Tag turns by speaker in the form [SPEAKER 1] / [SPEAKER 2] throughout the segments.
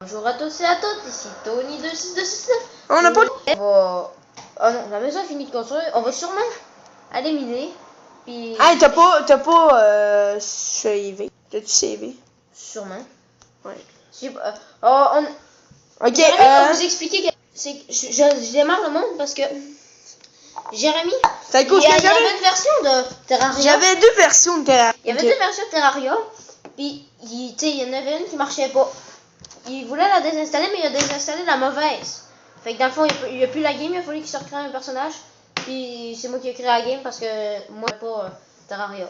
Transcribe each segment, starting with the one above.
[SPEAKER 1] Bonjour à tous et à toutes, ici Tony de 6269.
[SPEAKER 2] On n'a pas...
[SPEAKER 1] Oh non, la maison est finie de construire, on va sûrement aller miner. Puis...
[SPEAKER 2] Hey, t'as pas savé. T'as-tu savé?
[SPEAKER 1] Sûrement.
[SPEAKER 2] Ouais. Ok,
[SPEAKER 1] J'aimerais vous expliquer que je démarre le monde parce que Jérémy,
[SPEAKER 2] ça coûte
[SPEAKER 1] il y avait une version de Terraria.
[SPEAKER 2] J'avais deux versions de Terraria.
[SPEAKER 1] Il y avait deux versions de Terraria, puis il y en avait une qui marchait pas. Il voulait la désinstaller, mais il a désinstallé la mauvaise. Fait que dans le fond, il a plus la game, il a fallu qu'il se recrée un personnage. Puis c'est moi qui ai créé la game parce que moi, pas Terraria.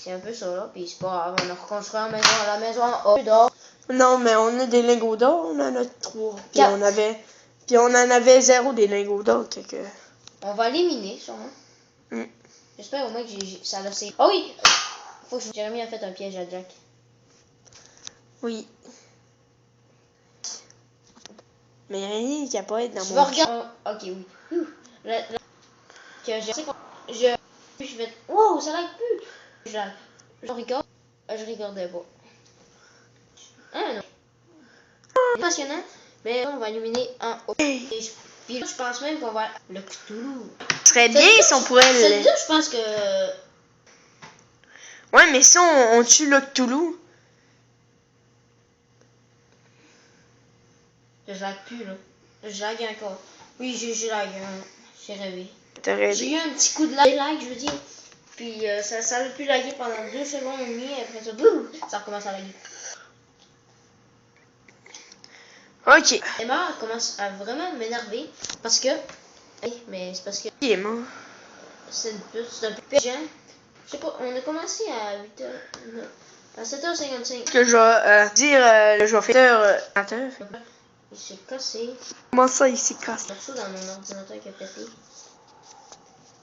[SPEAKER 1] C'est un peu ça là, puis c'est pas grave, on a reconstruit la maison en haut, dehors.
[SPEAKER 2] Non, mais on a des lingots d'or, on en a 3. Puis
[SPEAKER 1] Quatre.
[SPEAKER 2] on en avait 0 des lingots d'or.
[SPEAKER 1] On va l'éliminer, sûrement. J'espère au moins que ça l'a séché. Oh oui! Faut que Jérémy a fait un piège à Jack.
[SPEAKER 2] Oui. Mais rien qui a pas être dans
[SPEAKER 1] Je
[SPEAKER 2] mon...
[SPEAKER 1] vais regarder. Ok, oui. Que je vais. Wow, ça lag plus! Je regarde. Je regardais pas. Ah non. C'est passionnant, mais on va illuminer en haut. Puis là, je pense même qu'on va. Le Cthulhu.
[SPEAKER 2] Ce serait bien si on pourrait le...
[SPEAKER 1] Celle-là, je pense que.
[SPEAKER 2] Ouais, mais si on tue le Cthulhu...
[SPEAKER 1] Je lag plus, là. Je lag encore. Oui, j'ai lag. J'ai rêvé.
[SPEAKER 2] T'as rêvé.
[SPEAKER 1] J'ai eu un petit coup de lag, je veux dire. Puis ça a pu laguer pendant 2 secondes et demie. Après ça, boum, ça recommence à laguer.
[SPEAKER 2] Ok.
[SPEAKER 1] Emma commence à vraiment m'énerver parce que. Mais c'est parce que.
[SPEAKER 2] Il est mort.
[SPEAKER 1] C'est un peu pégeant. Je sais pas, on a commencé à 8h. À 7h55.
[SPEAKER 2] Que je vais dire, je vais faire
[SPEAKER 1] Il s'est cassé.
[SPEAKER 2] Comment ça, il s'est cassé?
[SPEAKER 1] Un morceau dans mon ordinateur qui a pété.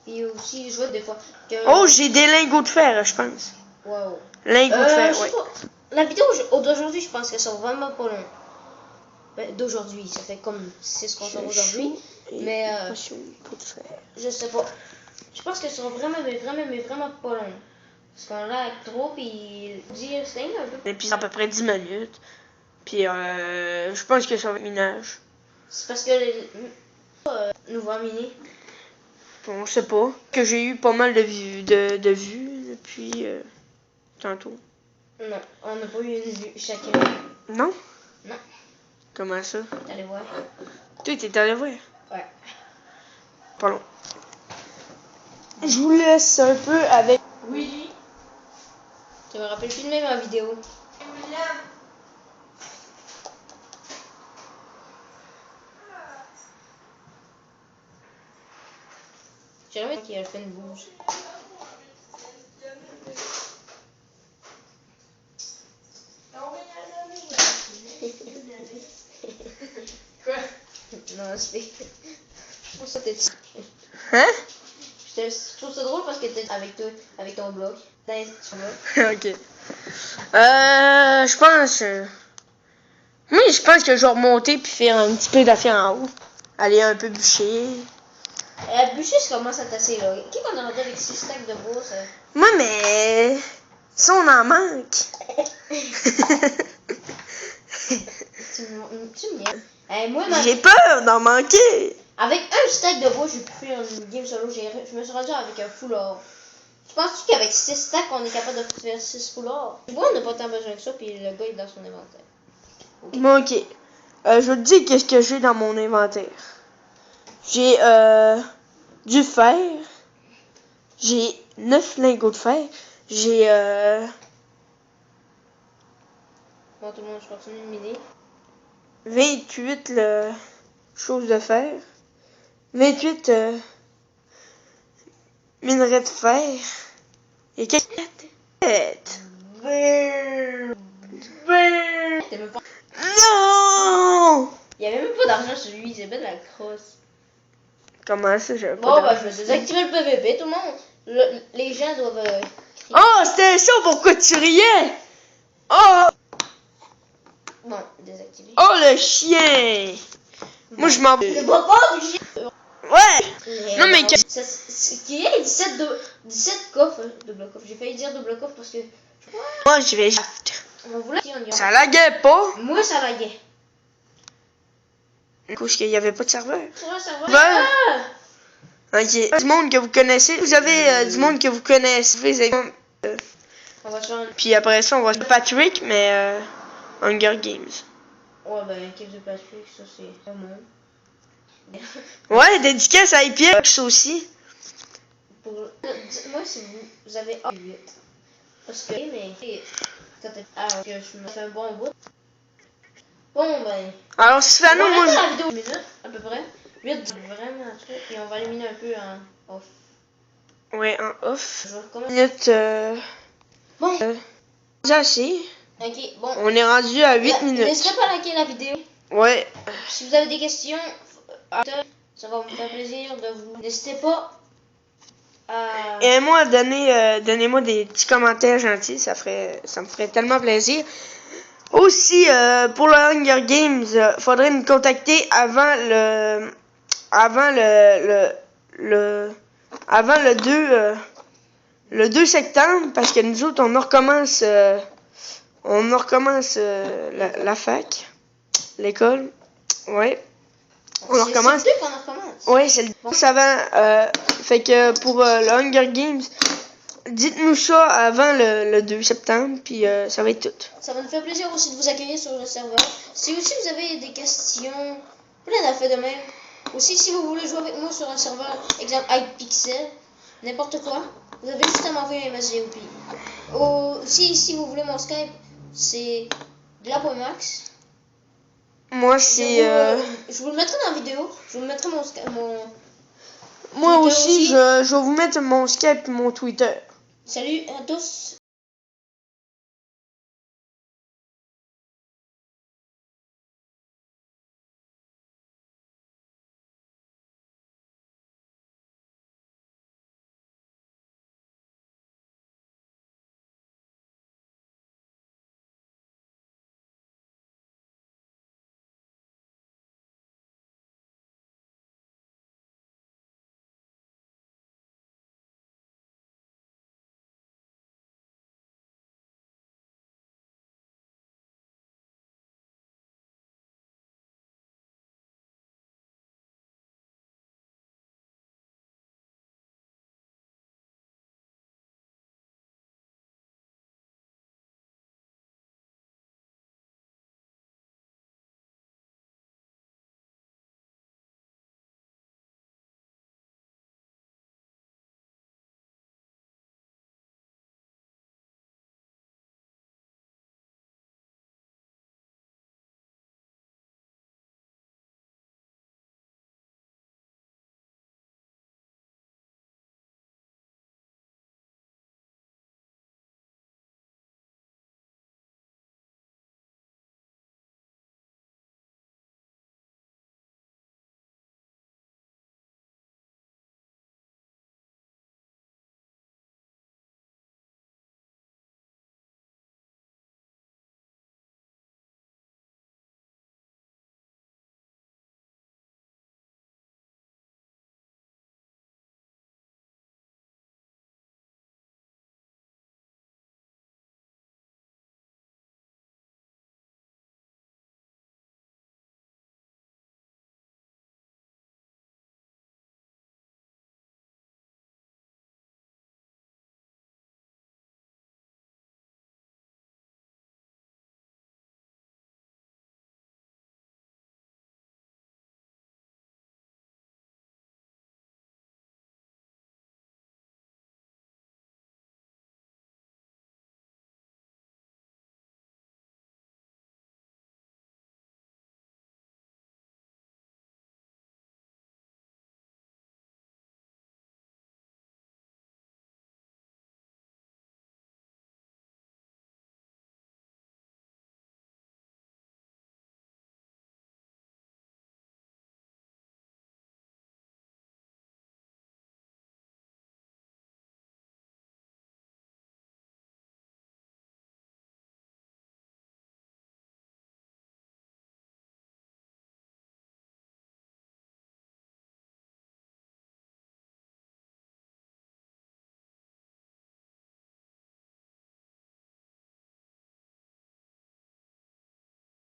[SPEAKER 1] Puis aussi, je vois des fois que.
[SPEAKER 2] Oh, j'ai des lingots de fer, je pense.
[SPEAKER 1] Wow.
[SPEAKER 2] Lingots de fer,
[SPEAKER 1] Je sais
[SPEAKER 2] ouais.
[SPEAKER 1] pas. La vidéo d'aujourd'hui, je pense qu'elles sont vraiment pas longues. Ben, d'aujourd'hui, ça fait comme 6 qu'on sort aujourd'hui. Mais je sais pas. Je pense qu'elles sont vraiment, mais vraiment pas longues. Parce qu'on lag trop, puis c'est un peu.
[SPEAKER 2] Et puis à peu près 10 minutes. Puis je pense que ça va être minage.
[SPEAKER 1] C'est parce que nous va miner.
[SPEAKER 2] Bon, je sais pas. Que j'ai eu pas mal de vues depuis tantôt.
[SPEAKER 1] Non, on n'a pas eu une vue chacun.
[SPEAKER 2] Non?
[SPEAKER 1] Non.
[SPEAKER 2] Comment ça?
[SPEAKER 1] Allez voir.
[SPEAKER 2] Toi, t'es allé voir?
[SPEAKER 1] Ouais.
[SPEAKER 2] Pas long. Je vous laisse un peu avec...
[SPEAKER 1] Oui. Tu me rappelles filmer ma vidéo. J'aimerais qu'il a fait une bouse.
[SPEAKER 2] Quoi?
[SPEAKER 1] Non, c'est. Je trouve ça t'es.
[SPEAKER 2] Hein?
[SPEAKER 1] Je trouve ça drôle parce que t'es avec toi, avec ton blog.
[SPEAKER 2] Ok. Je pense... Oui, je pense que je vais remonter puis faire un petit peu d'affaires en haut. Aller un peu bûcher.
[SPEAKER 1] Bûcher, ça commence à tasser là. Qui qu'on a rendu avec 6 stacks de bois, ça?
[SPEAKER 2] Moi, mais... Ça, on en manque.
[SPEAKER 1] Tu me niaises. Moi,
[SPEAKER 2] J'ai peur d'en manquer.
[SPEAKER 1] avec un stack de bois, j'ai pu faire une game solo. Je me suis rendu avec un foulard. Tu penses-tu qu'avec 6 stacks, on est capable de faire 6 foulards? Tu vois, on n'a pas tant besoin que ça, puis le gars est dans son inventaire.
[SPEAKER 2] Okay. Bon, ok. Je vais te dire qu'est-ce que j'ai dans mon inventaire. J'ai du fer. J'ai 9 lingots de fer. J'ai
[SPEAKER 1] Bon, tout le monde, je continue de miner.
[SPEAKER 2] 28 choses de fer. 28 minerais de fer. Et quelques têtes.
[SPEAKER 1] Même pas...
[SPEAKER 2] Non!
[SPEAKER 1] Il y avait même pas d'argent sur lui, c'est bien de la crosse.
[SPEAKER 2] Comment ça, j'avais pas
[SPEAKER 1] Bon,
[SPEAKER 2] d'argent?
[SPEAKER 1] je vais désactiver le PVP, tout le monde. Les gens doivent.
[SPEAKER 2] Oh, c'était ça, pourquoi tu riais? Oh!
[SPEAKER 1] Bon, désactiver.
[SPEAKER 2] Oh, le chien! Bon. Moi, je m'en...
[SPEAKER 1] Le bras du chien.
[SPEAKER 2] Ouais! Non, mais...
[SPEAKER 1] Qui est 17 coffres. Double coffre. J'ai failli dire double coffre parce que.
[SPEAKER 2] Moi, je vais...
[SPEAKER 1] On voulait on y
[SPEAKER 2] Ça laguait pas.
[SPEAKER 1] Moi, ça laguait.
[SPEAKER 2] Parce qu'il n'y avait pas de serveur.
[SPEAKER 1] Sur un serveur.
[SPEAKER 2] Ouais. Ok. Du monde que vous connaissez. Vous avez du monde que vous connaissez. Les exemples.
[SPEAKER 1] On va se faire
[SPEAKER 2] Puis après ça, on va se faire Patrick, mais Hunger Games.
[SPEAKER 1] Ouais, ben, l'équipe de Patrick, ça, c'est pas monde.
[SPEAKER 2] Ouais, dédicace à IPX aussi.
[SPEAKER 1] Dites-moi si vous avez 8. Parce que, mais, quand t'es. Ah, ok, je me fais un bon bout. Bon, ben.
[SPEAKER 2] Alors, Stéphano,
[SPEAKER 1] on va
[SPEAKER 2] moi.
[SPEAKER 1] arrêter la vidéo 1 minute, à peu près. 8, vraiment un truc. Et on va éliminer un peu en off.
[SPEAKER 2] Ouais, en off.
[SPEAKER 1] Je recommence.
[SPEAKER 2] Minute.
[SPEAKER 1] Bon.
[SPEAKER 2] Déjà assez.
[SPEAKER 1] Ok, bon.
[SPEAKER 2] On est rendu à 8 minutes.
[SPEAKER 1] N'hésitez pas à liker la vidéo.
[SPEAKER 2] Ouais.
[SPEAKER 1] Si vous avez des questions, ça va me faire plaisir de vous. N'hésitez pas à.
[SPEAKER 2] Et moi, donnez-moi des petits commentaires gentils, ça me ferait tellement plaisir. Aussi, pour le Hunger Games, faudrait nous contacter avant le 2 septembre, parce que nous autres, on recommence la fac, l'école, ouais. On recommence.
[SPEAKER 1] C'est le 2 qu'on recommence.
[SPEAKER 2] Ouais, c'est le 2 avant. Fait que pour le Hunger Games, dites-nous ça avant le 2 septembre, puis ça va être tout.
[SPEAKER 1] Ça va nous faire plaisir aussi de vous accueillir sur le serveur. Si aussi vous avez des questions, plein d'affaires de même. Aussi, si vous voulez jouer avec moi sur un serveur, exemple Hypixel, n'importe quoi, vous avez juste à m'envoyer un message aussi, si vous voulez mon Skype, c'est Glapomax.
[SPEAKER 2] Moi, c'est.
[SPEAKER 1] Je vous le mettrai dans la vidéo. Je vous le mettrai mon
[SPEAKER 2] Moi
[SPEAKER 1] Twitter
[SPEAKER 2] aussi, je vais vous mettre mon Skype et mon Twitter.
[SPEAKER 1] Salut à tous.